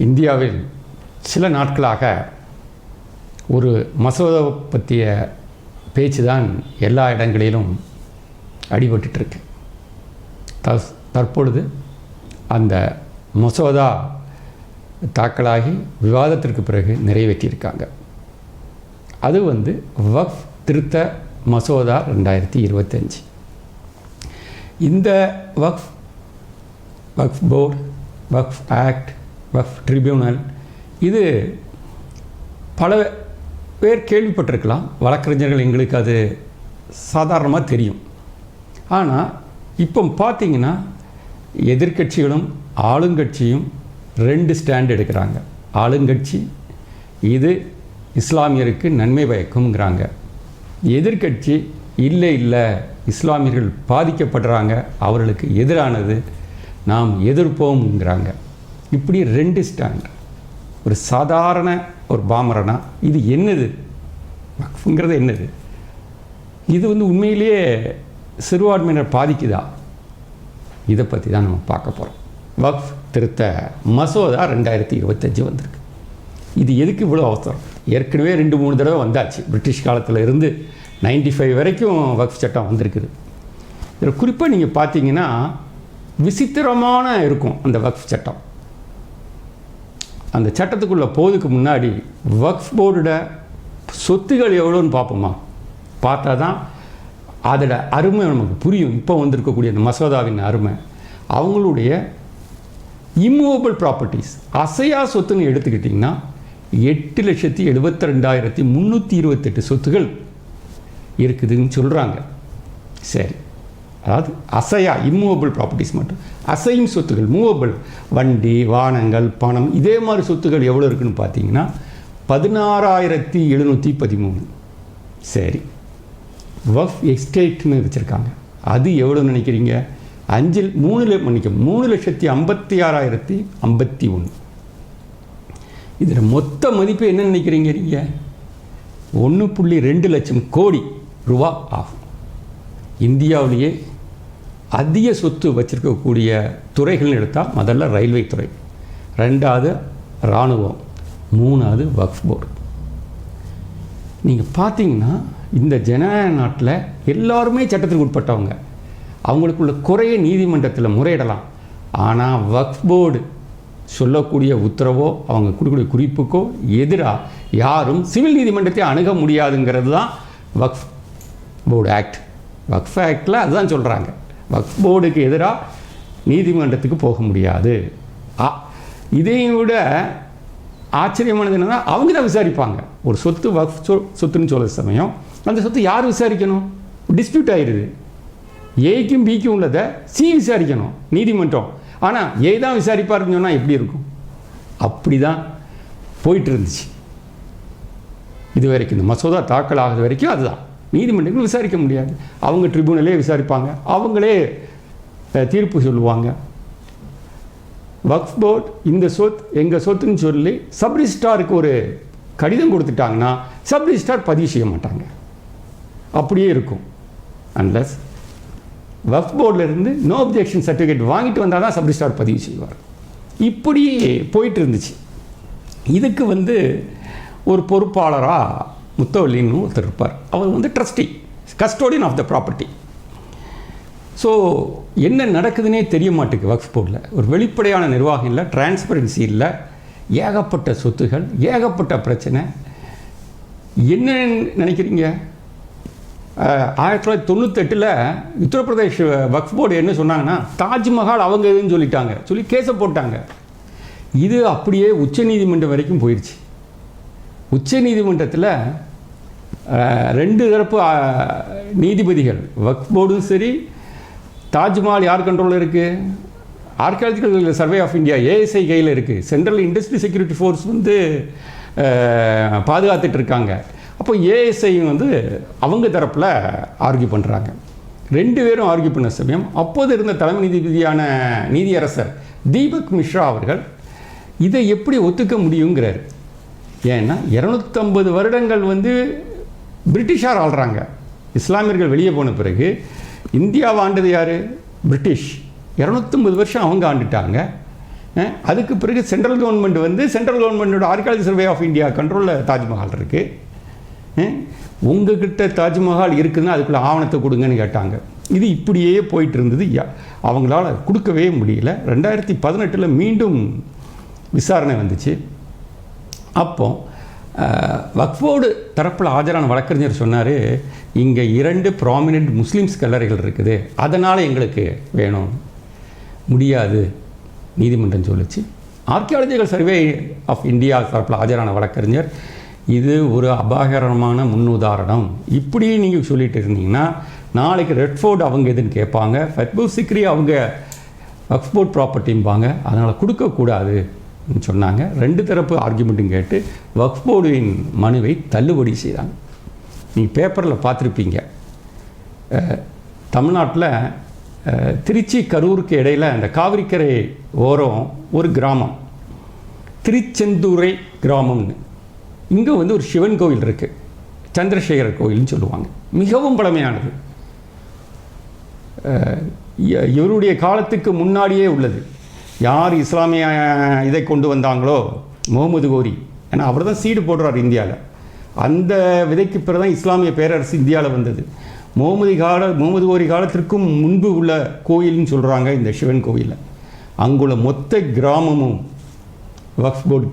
இந்தியாவில் சில நாட்களாக ஒரு மசோதா பற்றிய பேச்சு தான் எல்லா இடங்களிலும் அடிபட்டுருக்கு. தற்பொழுது அந்த மசோதா தாக்கலாகி விவாதத்திற்கு பிறகு நிறைவேற்றியிருக்காங்க. அது வக்ஃப் திருத்த மசோதா 2025. இந்த வக்ஃப் போர்டு, வக்ஃப் ஆக்ட், வக்ஃப் ட்ரிபியூனல் இது பல பேர் கேள்விப்பட்டிருக்கலாம். வழக்கறிஞர்கள் எங்களுக்கு அது சாதாரணமாக தெரியும். ஆனால் இப்போ பார்த்தீங்கன்னா எதிர்க்கட்சிகளும் ஆளுங்கட்சியும் 2 ஸ்டாண்ட் எடுக்கிறாங்க. ஆளுங்கட்சி இது இஸ்லாமியருக்கு நன்மை பயக்கும்ங்கிறாங்க. எதிர்க்கட்சி இல்லை இஸ்லாமியர்கள் பாதிக்கப்படுறாங்க, அவர்களுக்கு எதிரானது, நாம் எதிர்ப்போம்ங்கிறாங்க. இப்படி 2 ஸ்டாண்ட். ஒரு சாதாரண ஒரு பாமரனா இது என்னது வக்ஃப்ங்கிறது என்னது? இது உண்மையிலேயே சிறுபான்மையினர் பாதிக்குதா? இதை பற்றி தான் நம்ம பார்க்க போகிறோம். வக்ஃப் திருத்த மசோதா 2025 வந்திருக்கு. இது எதுக்கு இவ்வளோ அவசரம்? ஏற்கனவே 2-3 தடவை வந்தாச்சு. பிரிட்டிஷ் காலத்தில் இருந்து 95 வரைக்கும் வக்ஃப் சட்டம் வந்திருக்குது. இதில் குறிப்பாக நீங்கள் பார்த்தீங்கன்னா விசித்திரமான இருக்கும் அந்த வக்ஃப் சட்டம். அந்த சட்டத்துக்குள்ளே போகிறதுக்கு முன்னாடி வக்ஃப் போர்டோட சொத்துகள் எவ்வளோன்னு பார்ப்போமா? பார்த்தா தான் அதோட அருமை நமக்கு புரியும். இப்போ வந்திருக்கக்கூடிய அந்த மசோதாவின் அருமை. அவங்களுடைய இம்மூவபிள் ப்ராப்பர்ட்டிஸ், அசையா சொத்துன்னு எடுத்துக்கிட்டிங்கன்னா 8,72,328 சொத்துகள் இருக்குதுன்னு சொல்கிறாங்க. சரி, அதாவது அசையா இம்மூவபிள் ப்ராப்பர்ட்டிஸ் மட்டும். அசையும் சொத்துகள், மூவபிள், வண்டி, வாகனங்கள், பணம், இதே மாதிரி சொத்துகள் எவ்வளோ இருக்குதுன்னு பார்த்தீங்கன்னா 16,713. சரி, வக்ஃப் எஸ்டேட்னு வச்சுருக்காங்க. அது எவ்வளோ நினைக்கிறீங்க? 3,56,051. இதில் மொத்த மதிப்பு என்ன நினைக்கிறீங்க நீங்கள்? 1.2 லட்சம் கோடி ரூபா ஆகும். இந்தியாவிலேயே அதிக சொத்து வச்சுருக்கக்கூடிய துறைகள்னு எடுத்தால் முதல்ல ரயில்வே துறை, 2வது இராணுவம், 3வது வக்ஃப் போர்டு. நீங்கள் பார்த்தீங்கன்னா இந்த ஜனநாயக நாட்டில் எல்லாருமே சட்டத்துக்கு உட்பட்டவங்க. அவங்களுக்குள்ள குறைய நீதிமன்றத்தில் முறையிடலாம். ஆனால் வக்ஃப் போர்டு சொல்லக்கூடிய உத்தரவோ அவங்க கொடுக்கக்கூடிய குறிப்புக்கோ எதிராக யாரும் சிவில் நீதிமன்றத்தை அணுக முடியாதுங்கிறது தான் வக்ஃப் போர்டு ஆக்ட். வக்ஃப் ஆக்டில் அதுதான் சொல்கிறாங்க. வக்ஃப் போர்டுக்கு எதிராக நீதிமன்றத்துக்கு போக முடியாது. இதையும் விட ஆச்சரியமானது என்னென்னா அவங்க தான் விசாரிப்பாங்க. ஒரு சொத்து வக்ஃப் சொத்துன்னு சொல்கிற சமயம் அந்த சொத்து யார் விசாரிக்கணும்? டிஸ்பியூட் ஆயிடுது. ஏக்கும் பிக்கும் உள்ளதை சி விசாரிக்கணும் நீதிமன்றம். ஆனால் ஏ தான் விசாரிப்பாருன்னு சொன்னால் எப்படி இருக்கும்? அப்படி தான் போயிட்டு இருந்துச்சு இது வரைக்கும். இந்த மசோதா தாக்கல் ஆகுது வரைக்கும் அதுதான். நீதிமன்றங்கள் விசாரிக்க முடியாது. அவங்க ட்ரிபியூனலே விசாரிப்பாங்க, அவங்களே தீர்ப்பு சொல்லுவாங்க. வக்ஃப் போர்டு இந்த எங்கள் சொத்துன்னு சொல்லி சப் ரிஜிஸ்ட்ராருக்கு ஒரு கடிதம் கொடுத்துட்டாங்கன்னா சப் ரிஜிஸ்ட்ரார் பதிவு செய்ய மாட்டாங்க. அப்படியே இருக்கும். அன்லஸ் வக்ஃப் போர்டிலிருந்து நோ அப்ஜெக்ஷன் சர்டிஃபிகேட் வாங்கிட்டு வந்தால் தான் சப் ரிஜிஸ்ட்ரார் பதிவு செய்வார். இப்படி போயிட்டு இருந்துச்சு. இதுக்கு ஒரு பொறுப்பாளராக முத்தவல்லின்னு ஒருத்தர் இருப்பார். அவர் trustee, custodian of the property. So என்ன நடக்குதுன்னே தெரிய மாட்டேங்குது வக்ஃப் போர்டில். ஒரு வெளிப்படையான நிர்வாகம் இல்லை, டிரான்ஸ்பரன்சி இல்லை, ஏகப்பட்ட சொத்துகள், ஏகப்பட்ட பிரச்சனை. என்ன நினைக்கிறீங்க? 1998 உத்தரப்பிரதேஷ் வக்ஃப் போர்டு என்ன சொன்னாங்கன்னா தாஜ்மஹால் அவங்க இதுன்னு சொல்லிட்டாங்க, சொல்லி கேஸை போட்டாங்க. இது அப்படியே உச்சநீதிமன்றம் வரைக்கும் போயிடுச்சு. உச்சநீதிமன்றத்தில் 2 தரப்பு நீதிபதிகள், வக்ஃப் போர்டும் சரி, தாஜ்மஹால் யார் கண்ட்ரோலில் இருக்குது? Archaeological survey of India ASI கையில் இருக்குது. சென்ட்ரல் இண்டஸ்ட்ரி செக்யூரிட்டி ஃபோர்ஸ் பாதுகாத்துட்டு இருக்காங்க. அப்போ ஏஎஸ்ஐயும் அவங்க தரப்பில் ஆர்கியூ பண்ணுறாங்க. 2 பேரும் ஆர்கியூ பண்ண சமயம் அப்போது இருந்த தலைமை நீதிபதியான நீதியரசர் தீபக் மிஸ்ரா அவர்கள் இதை எப்படி ஒத்துக்க முடியுங்கிறார். ஏன்னா 250 வருடங்கள் பிரிட்டிஷார் ஆள்றாங்க. இஸ்லாமியர்கள் வெளியே போன பிறகு இந்தியாவை ஆண்டது யார்? பிரிட்டிஷ். 250 வருஷம் அவங்க ஆண்டுட்டாங்க. அதுக்கு பிறகு சென்ட்ரல் கவர்மெண்ட் வந்து சென்ட்ரல் கவர்மெண்ட்டோட ஆர்கியாலஜி சர்வே ஆஃப் இந்தியா கண்ட்ரோலில் தாஜ்மஹால் இருக்குது. உங்ககிட்ட தாஜ்மஹால் இருக்குதுன்னா அதுக்குள்ளே ஆவணத்தை கொடுங்கன்னு கேட்டாங்க. இது இப்படியே போயிட்டு இருந்தது. அவங்களால கொடுக்கவே முடியல. 2018 மீண்டும் விசாரணை வந்துச்சு. அப்போ வக்ஃப் போர்டு தரப்பில் ஆஜரான வழக்கறிஞர் சொன்னார், இங்கே 2 ப்ராமினென்ட் முஸ்லீம்ஸ் கல்லறைகள் இருக்குது, அதனால் எங்களுக்கு வேணும். முடியாது நீதிமன்றம் சொல்லிச்சு. ஆர்கியாலஜிக்கல் சர்வே ஆஃப் இந்தியா தரப்பில் ஆஜரான வழக்கறிஞர், இது ஒரு அபாயகரமான முன்னுதாரணம், இப்படி நீங்கள் சொல்லிட்டு இருந்தீங்கன்னா நாளைக்கு ரெட்ஃபோர்டு அவங்க எதுன்னு கேட்பாங்க, ஃபத்பு சிக்ரி அவங்க வக்ஃப் போர்ட் ப்ராப்பர்ட்டிம்பாங்க, அதனால் கொடுக்கக்கூடாதுன்னு சொன்னாங்க. 2 தரப்பு ஆர்கியூமெண்ட்டும் கேட்டு வக்ஃப் போர்டின் மனுவை தள்ளுபடி செய்தாங்க. நீங்கள் பேப்பரில் பார்த்துருப்பீங்க, தமிழ்நாட்டில் திருச்சி கரூருக்கு இடையில் அந்த காவிரிக்கரை ஓரம் ஒரு கிராமம் திருச்செந்தூரை கிராமம்னு, இங்கே வந்து ஒரு சிவன் கோவில் இருக்குது, சந்திரசேகரர் கோயில்னு சொல்லுவாங்க. மிகவும் பழமையானது, இவருடைய காலத்துக்கு முன்னாடியே உள்ளது. யார் இஸ்லாமிய இதை கொண்டு வந்தாங்களோ முகமது கோரி, ஏன்னா அவர் தான் சீடு போடுறார் இந்தியாவில், அந்த விதைக்கு பிறகு தான் இஸ்லாமிய பேரரசு இந்தியாவில் வந்தது. முகமது கோரி காலத்திற்கும் முன்பு உள்ள கோயில்னு சொல்கிறாங்க இந்த சிவன் கோயிலில். அங்குள்ள மொத்த கிராமமும் வக்ஃப் போர்டு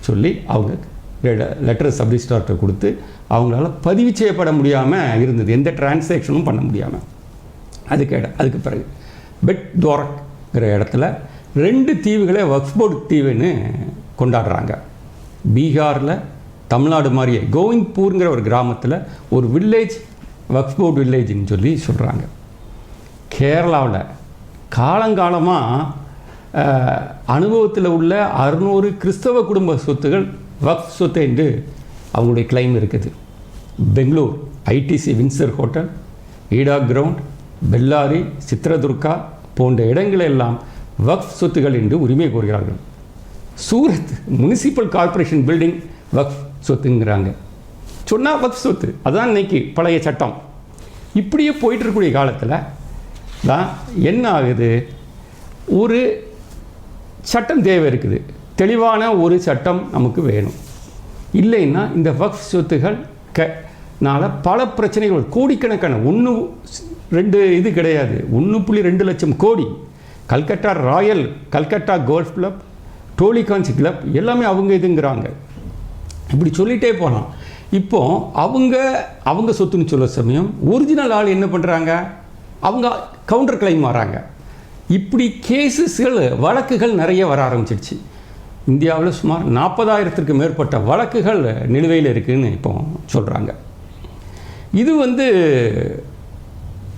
சொல்லி அவங்க லெட்டர் சப் ரிஜிஸ்ட்ரார்கிட்ட கொடுத்து அவங்களால பதிவு செய்யப்பட முடியாமல் இருந்தது, எந்த டிரான்சாக்ஷனும் பண்ண முடியாமல். அதுக்கு பிறகு பெட் துவாரக்ங்கிற இடத்துல 2 தீவுகளை வக்ஃப் போர்டு தீவுன்னு கொண்டாடுறாங்க. பீகாரில் தமிழ்நாடு மாதிரியே கோவிந்த்பூருங்கிற ஒரு கிராமத்தில் ஒரு வில்லேஜ் வக்ஃப் போர்டு வில்லேஜ்னு சொல்லி சொல்கிறாங்க. கேரளாவில் காலங்காலமாக அனுபவத்தில் உள்ள 600 கிறிஸ்தவ குடும்ப சொத்துகள் வக்ஃப் சொத்து என்று அவங்களுடைய கிளைம் இருக்குது. Bangalore ITC Windsor hotel, Idgah ground, Bellary, Chitradurga போன்ற இடங்களெல்லாம் வக்ஃப் சொத்துகள் என்று உரிமை கோருகிறார்கள். சூரத் முனிசிபல் கார்ப்பரேஷன் பில்டிங் வக்ஃப் சொத்துங்கிறாங்க. சொன்னால் வக்ஃப் சொத்து, அதுதான் இன்னைக்கு பழைய சட்டம். இப்படியே போயிட்டு இருக்கக்கூடிய காலத்தில் தான் என்ன ஆகுது, ஒரு சட்டம் தேவை இருக்குது, தெளிவான ஒரு சட்டம் நமக்கு வேணும். இல்லைன்னா இந்த வக்ஃப் சொத்துகள் பல பிரச்சனைகள், கோடிக்கணக்கான 1-2 இது கிடையாது, 1.2 லட்சம் கோடி. Calcutta royal, Calcutta golf club, Tollygunge club எல்லாமே அவங்க இதுங்கிறாங்க. இப்படி சொல்லிகிட்டே போகலாம். இப்போ அவங்க சொத்துன்னு சொல்ல சமயம் ஒரிஜினல் ஆள் என்ன பண்ணுறாங்க, அவங்க கவுண்டர் கிளைம் வராங்க. இப்படி கேஸஸ்கள், வழக்குகள் நிறைய வர ஆரம்பிச்சிடுச்சு. இந்தியாவில் சுமார் 40,000க்கு மேற்பட்ட வழக்குகள் நிலுவையில் இருக்குதுன்னு இப்போ சொல்கிறாங்க. இது வந்து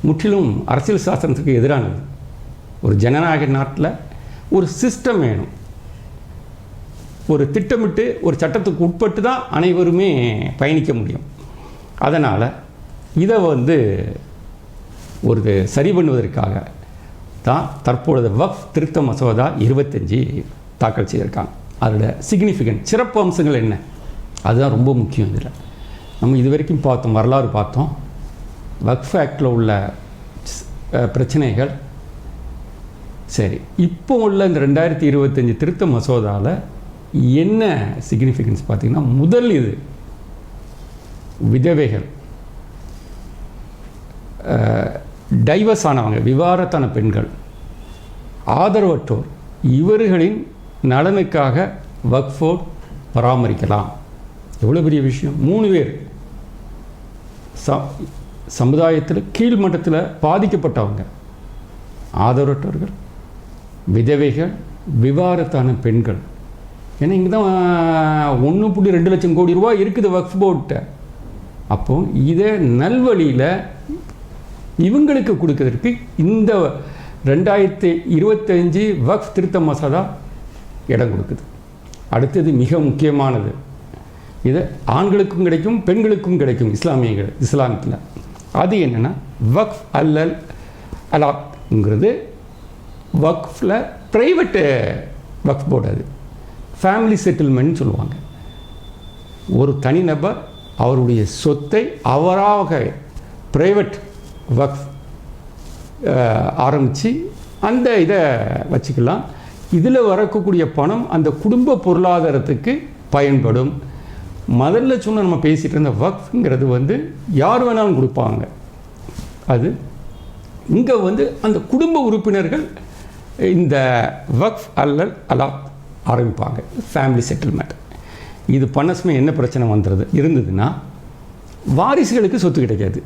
முற்றிலும் அரசியல் சாசனத்துக்கு எதிரானது. ஒரு ஜனநாயக நாட்டில் ஒரு சிஸ்டம் வேணும், ஒரு திட்டமிட்டு ஒரு சட்டத்துக்கு உட்பட்டு தான் அனைவருமே பயணிக்க முடியும். அதனால் இதை வந்து ஒரு சரி பண்ணுவதற்காக தான் தற்பொழுது வக்ஃப் திருத்த மசோதா 25 தாக்கல் செய்திருக்காங்க. அதோட சிக்னிஃபிகன்ட் சிறப்பு அம்சங்கள் என்ன, அதுதான் ரொம்ப முக்கியம். இதில் நம்ம இது வரைக்கும் பார்த்தோம், வரலாறு பார்த்தோம், வக்ஃப் ஆக்டில் உள்ள பிரச்சனைகள். சரி, இப்போ உள்ள இந்த 2025 திருத்த மசோதாவில் என்ன சிக்னிஃபிகன்ஸ் பார்த்தீங்கன்னா, முதல் இது விதவைகள், டைவர்ஸ் ஆனவங்க, விவாகரத்தான பெண்கள், ஆதரவற்றோர், இவர்களின் நலனுக்காக வக்ஃப் போர்டு பராமரிக்கலாம். எவ்வளோ பெரிய விஷயம். 3 பேர் சமுதாயத்தில் கீழ்மட்டத்தில் பாதிக்கப்பட்டவங்க, ஆதரவற்றவர்கள், விதவைகள், விவாகரத்தான பெண்கள். ஏன்னா இங்கே தான் 1.2 லட்சம் கோடி ரூபாய் இருக்குது வக்ஃப் போர்ட்ட. அப்போ இதை நல்வழியில் இவங்களுக்கு கொடுக்கறதுக்கு இந்த 2025 வக்ஃப் திருத்த மசோதா இடம் கொடுக்குது. அடுத்தது மிக முக்கியமானது, இது ஆண்களுக்கும் கிடைக்கும் பெண்களுக்கும் கிடைக்கும் இஸ்லாமத்தில். அது என்னென்னா வக்ஃப் அலாட்ங்கிறது வக்ஃபில் ப்ரைவேட்டு வக்ஃப் போர்டு, அது ஃபேமிலி செட்டில்மெண்ட்னு சொல்லுவாங்க. ஒரு தனிநபர் அவருடைய சொத்தை அவராக ப்ரைவேட் வக்ஃப் ஆரம்பித்து அந்த இதை வச்சுக்கலாம். இதில் வரக்கூடிய பணம் அந்த குடும்ப பொருளாதாரத்துக்கு பயன்படும். முதல்ல சொன்ன நம்ம பேசிகிட்டு இருந்த வக்ஃப்ங்கிறது வந்து யார் வேணாலும் கொடுப்பாங்க. அது இங்கே வந்து அந்த குடும்ப உறுப்பினர்கள் இந்த வக்ஃப் அல்லல் அலாத் ஆரம்பிப்பாங்க, ஃபேமிலி செட்டில்மெண்ட். இது பண்ண சமயம் என்ன பிரச்சனை இருந்ததுன்னா, வாரிசுகளுக்கு சொத்து கிடைக்காது,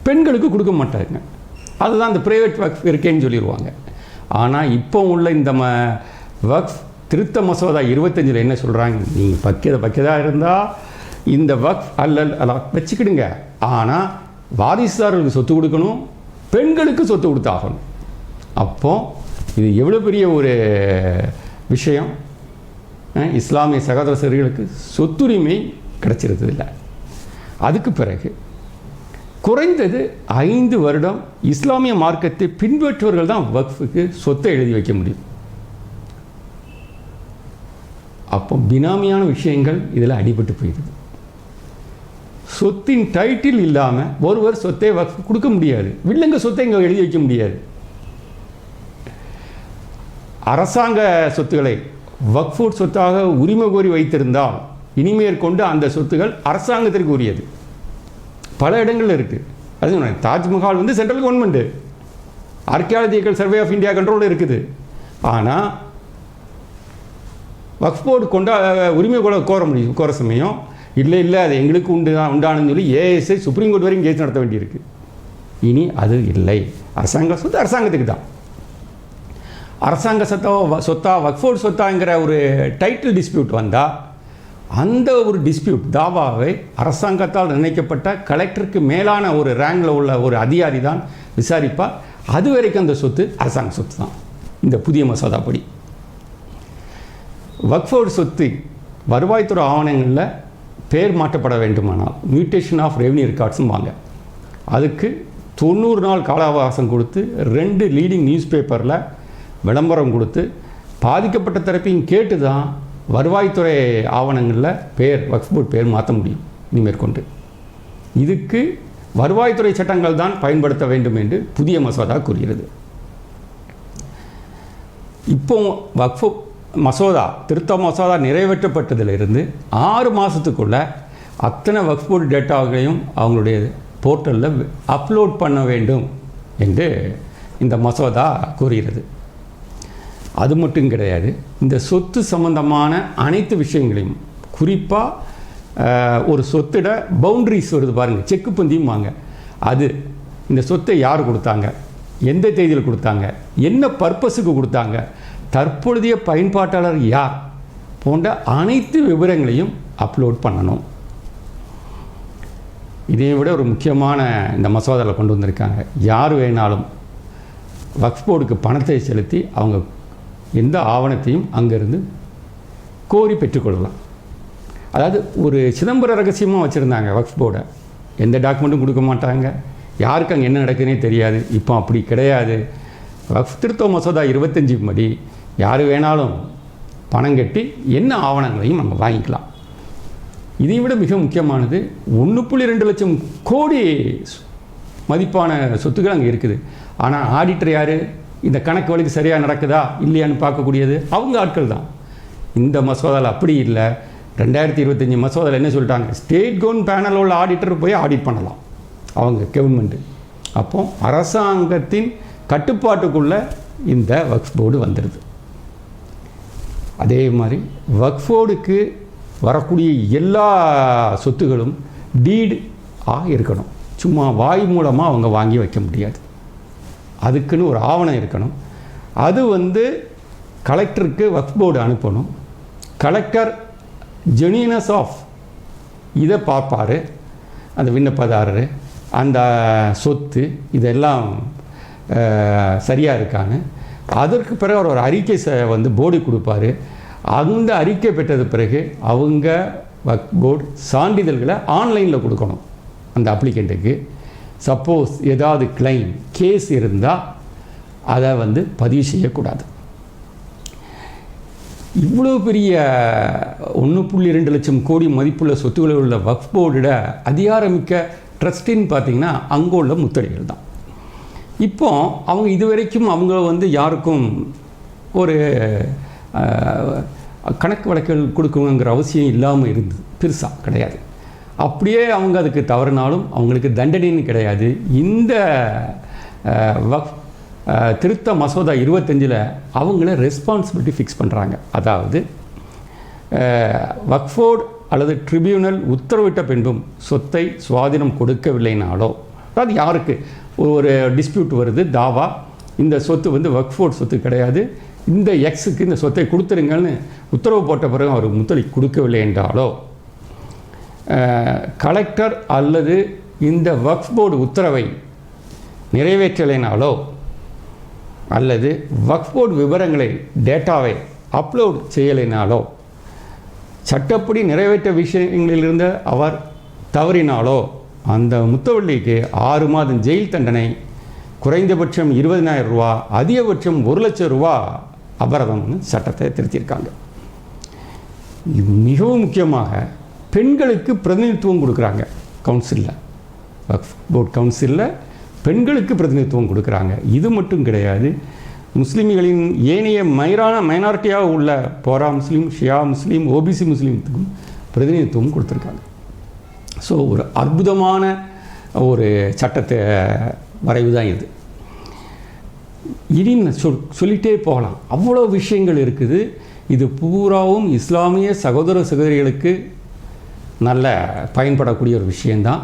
பெண்களுக்கு கொடுக்க மாட்டாங்க. அதுதான் அந்த ப்ரைவேட் வக்ஃப் இருக்கேன்னு சொல்லிடுவாங்க. ஆனால் இப்போ உள்ள இந்த வக்ஃப் திருத்த மசோதா 25 என்ன சொல்கிறாங்க, நீங்கள் பக்கியதாக இருந்தால் இந்த வக்ஃப் அல்லல் அலாத் வச்சுக்கிடுங்க, ஆனால் வாரிசுதாரர்களுக்கு சொத்து கொடுக்கணும், பெண்களுக்கு சொத்து கொடுத்தாகணும். அப்போது இது எவ்வளோ பெரிய ஒரு விஷயம். இஸ்லாமிய சகோதர சகோதரிகளுக்கு சொத்துரிமை கிடைச்சிருந்தது இல்லை. அதுக்கு பிறகு குறைந்தது 5 வருடம் இஸ்லாமிய மார்க்கத்தை பின்பற்றுவர்கள் தான் வக்ஃபுக்கு சொத்தை எழுதி வைக்க முடியும். அப்போ பினாமியான விஷயங்கள் இதில் அடிபட்டு போயிடுது. சொத்தின் டைட்டில் இல்லாமல் ஒருவர் சொத்தை வக்ஃப் கொடுக்க முடியாது, வில்லங்க சொத்தை இங்கே எழுதி வைக்க முடியாது. அரசாங்க சொத்துக்களை வக்ஃப் சொத்தாக உரிமை கோரி வைத்திருந்தால் இனிமேற்கொண்டு அந்த சொத்துகள் அரசாங்கத்திற்கு உரியது. பல இடங்களில் இருக்குது. அது தாஜ்மஹால் வந்து central government, archaeological survey of India கண்ட்ரோலில் இருக்குது. ஆனால் வக்ஃப் போர்டு உரிமை கோர சமயம் இல்லை அது எங்களுக்கு உண்டானு சொல்லி ஏஎஸ்ஐ சுப்ரீம் கோர்ட் வரைக்கும் கேஸ் நடத்த வேண்டியிருக்கு. இனி அது இல்லை, அரசாங்க சொத்து அரசாங்கத்துக்கு தான். அரசாங்க சொத்தா வக்ஃப் சொத்தாங்கிற ஒரு டைட்டில் டிஸ்பியூட் வந்தால் அந்த ஒரு டிஸ்பியூட் தாவாவை அரசாங்கத்தால் நிர்ணயிக்கப்பட்ட கலெக்டருக்கு மேலான ஒரு ரேங்கில் உள்ள ஒரு அதிகாரி தான் விசாரிப்பார். அது வரைக்கும் அந்த சொத்து அரசாங்க சொத்து தான். இந்த புதிய மசோதாப்படி வக்ஃப் சொத்து வருவாய்த்துறை ஆவணங்களில் பேர் மாற்றப்பட வேண்டுமானால் மியூட்டேஷன் ஆஃப் ரெவன்யூ ரெக்கார்ட்ஸும் வாங்க. அதுக்கு 90 நாள் கால அவகாசம் கொடுத்து 2 லீடிங் நியூஸ் பேப்பரில் விளம்பரம் கொடுத்து பாதிக்கப்பட்ட தரப்பையும் கேட்டு தான் வருவாய்த்துறை ஆவணங்களில் வக்ஃப் போர்டு பேர் மாற்ற முடியும் இனிமேற்கொண்டு. இதுக்கு வருவாய்த்துறை சட்டங்கள் தான் பயன்படுத்த வேண்டும் என்று புதிய மசோதா கூறுகிறது. இப்போ வக்ஃப் மசோதா திருத்த மசோதா நிறைவேற்றப்பட்டதிலிருந்து 6 மாதத்துக்குள்ள அத்தனை வக்ஃப் போர்டு டேட்டாக்களையும் அவங்களுடைய போர்ட்டலில் அப்லோட் பண்ண வேண்டும் என்று இந்த மசோதா கூறுகிறது. அது மட்டும் கிடையாது, இந்த சொத்து சம்பந்தமான அனைத்து விஷயங்களையும், குறிப்பாக ஒரு சொத்திட பவுண்ட்ரிஸ் வருது பாருங்கள், செக்கு பந்தியும் வாங்க. அது இந்த சொத்தை யார் கொடுத்தாங்க, எந்த தேதியில் கொடுத்தாங்க, என்ன பர்பஸுக்கு கொடுத்தாங்க, தற்பொழுதைய பயன்பாட்டாளர் யார் போன்ற அனைத்து விவரங்களையும் அப்லோட் பண்ணணும். இதை விட ஒரு முக்கியமான இந்த மசோதாவில் கொண்டு வந்திருக்காங்க, யார் வேணாலும் வக்ஃப் போர்டுக்கு பணத்தை செலுத்தி அவங்க எந்த ஆவணத்தையும் அங்கேருந்து கோரி பெற்றுக்கொள்ளலாம். அதாவது ஒரு சிதம்பர ரகசியமாக வச்சுருந்தாங்க வக்ஃப் போர்டை, எந்த டாக்குமெண்ட்டும் கொடுக்க மாட்டாங்க, யாருக்கு அங்கே என்ன நடக்குதுன்னே தெரியாது. இப்போ அப்படி கிடையாது. வக்ஃப் திருத்த மசோதா 25 படி யார் வேணாலும் பணம் கட்டி என்ன ஆவணங்களையும் அங்கே வாங்கிக்கலாம். இதை விட மிக முக்கியமானது 1.2 லட்சம் கோடி மதிப்பான சொத்துக்கள் அங்கே இருக்குது. ஆனால் ஆடிட்டர் யார், இந்த கணக்கு வழக்கு சரியாக நடக்குதா இல்லையான்னு பார்க்கக்கூடியது அவங்க ஆட்கள் தான். இந்த மசோதாவில் அப்படி இல்லை. 2025 மசோதாவில் என்ன சொல்லிட்டாங்க, ஸ்டேட் கவர்மெண்ட் பேனல் உள்ள ஆடிட்டர் போய் ஆடிட் பண்ணலாம் அவங்க கவர்மெண்ட்டு. அப்போ அரசாங்கத்தின் கட்டுப்பாட்டுக்குள்ளே இந்த வக்ஃப் போர்டு வந்துடுது. அதே மாதிரி வக்ஃப் போர்டுக்கு வரக்கூடிய எல்லா சொத்துகளும் டீடு இருக்கணும். சும்மா வாய் மூலமாக அவங்க வாங்கி வைக்க முடியாது, அதுக்குன்னு ஒரு ஆவணம் இருக்கணும். அது கலெக்டருக்கு வக்ஃப் போர்டு அனுப்பணும். கலெக்டர் ஜெனியூனஸ் ஆஃப் இதை பார்ப்பார், அந்த விண்ணப்பதாரர் அந்த சொத்து இதெல்லாம் சரியாக இருக்கான்னு. அதற்கு பிறகு அவர் ஒரு அறிக்கை போர்டு கொடுப்பார். அந்த அறிக்கை பெற்றது பிறகு அவங்க வக்ஃப் போர்டு சான்றிதழ்களை ஆன்லைனில் கொடுக்கணும் அந்த அப்ளிகண்ட்டுக்கு. சப்போஸ் ஏதாவது கிளைம் கேஸ் இருந்தால் அதை பதிவு செய்யக்கூடாது. இவ்வளோ பெரிய 1.2 லட்சம் கோடி மதிப்புள்ள சொத்துக்களில் உள்ள வக்ஃப் போர்டோட அதிகாரமிக்க ட்ரஸ்டின்னு பார்த்திங்கன்னா அங்கே உள்ள முத்தரைகள் தான். இப்போ அவங்க இதுவரைக்கும் அவங்க யாருக்கும் ஒரு கணக்கு வழக்குகள் கொடுக்கணுங்கிற அவசியம் இல்லாமல் இருந்தது, பெருசாக கிடையாது. அப்படியே அவங்க அதுக்கு தவறினாலும் அவங்களுக்கு தண்டனைன்னு கிடையாது. இந்த வக்ஃப் திருத்த மசோதா 25 அவங்கள ரெஸ்பான்சிபிலிட்டி ஃபிக்ஸ் பண்ணுறாங்க. அதாவது வக்ஃப் போர்டு அல்லது ட்ரிபியூனல் உத்தரவிட்ட பின்பும் சொத்தை சுவாதீனம் கொடுக்கவில்லைனாலோ, அதாவது யாருக்கு ஒரு டிஸ்பியூட் வருது, தாவா, இந்த சொத்து வந்து வக்ஃப் போர்டு சொத்து கிடையாது, இந்த எக்ஸுக்கு இந்த சொத்தை கொடுத்துருங்கன்னு உத்தரவு போட்ட பிறகு அவர் முத்தலி கொடுக்கவில்லை என்றாலோ, கலெக்டர் அல்லது இந்த வக்ஃப் போர்டு உத்தரவை நிறைவேற்றலைனாலோ, அல்லது வக்ஃப் போர்டு விவரங்களை டேட்டாவை அப்லோட் செய்யலைனாலோ, சட்டப்படி நிறைவேற்ற விஷயங்களிலிருந்து அவர் தவறினாலோ அந்த முத்தவள்ளிக்கு 6 மாதம் ஜெயில் தண்டனை, குறைந்தபட்சம் 20,000 ரூபா, அதிகபட்சம் 1,00,000 ரூபா அபராதம்னு சட்டத்தை திருத்தியிருக்காங்க. மிகவும் முக்கியமாக பெண்களுக்கு பிரதிநிதித்துவம் கொடுக்குறாங்க. கவுன்சிலில், வக்ஃப் போர்டு கவுன்சிலில் பெண்களுக்கு பிரதிநிதித்துவம் கொடுக்குறாங்க. இது மட்டும் கிடையாது, முஸ்லீம்களின் ஏனைய மைனாரிட்டியாக உள்ள போரா முஸ்லீம், ஷியா முஸ்லீம், ஓபிசி முஸ்லீமுக்கும் பிரதிநிதித்துவம் கொடுத்துருக்காங்க. ஸோ ஒரு அற்புதமான ஒரு சட்டத்தை வரைவு தான் இது. இனி சொல்லிகிட்டே போகலாம், அவ்வளோ விஷயங்கள் இருக்குது. இது பூராவும் இஸ்லாமிய சகோதர சகோதரிகளுக்கு நல்ல பயன்படக்கூடிய ஒரு விஷயந்தான்.